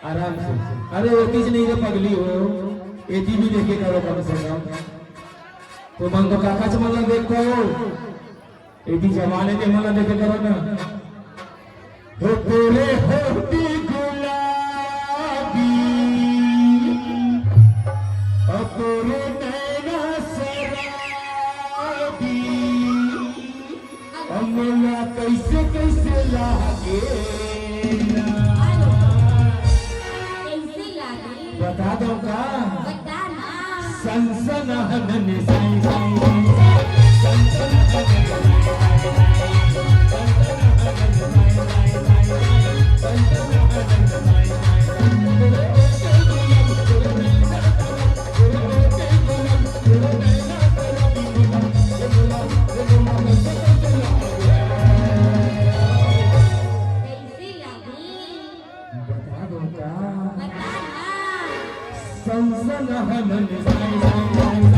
आराम से। अरे वो चीज नहीं रे पगली हो, ये भी देखे करो कम से कम। तो मन तो काका चमला देखो, ये जमाने के मला देखे करो ना। हो तेरे होती गुलाबी, और तेरे नैना शराबी, अमला कैसे कैसे लागे बता दो का सनसन हनन साई साई सनसन हनन साई साई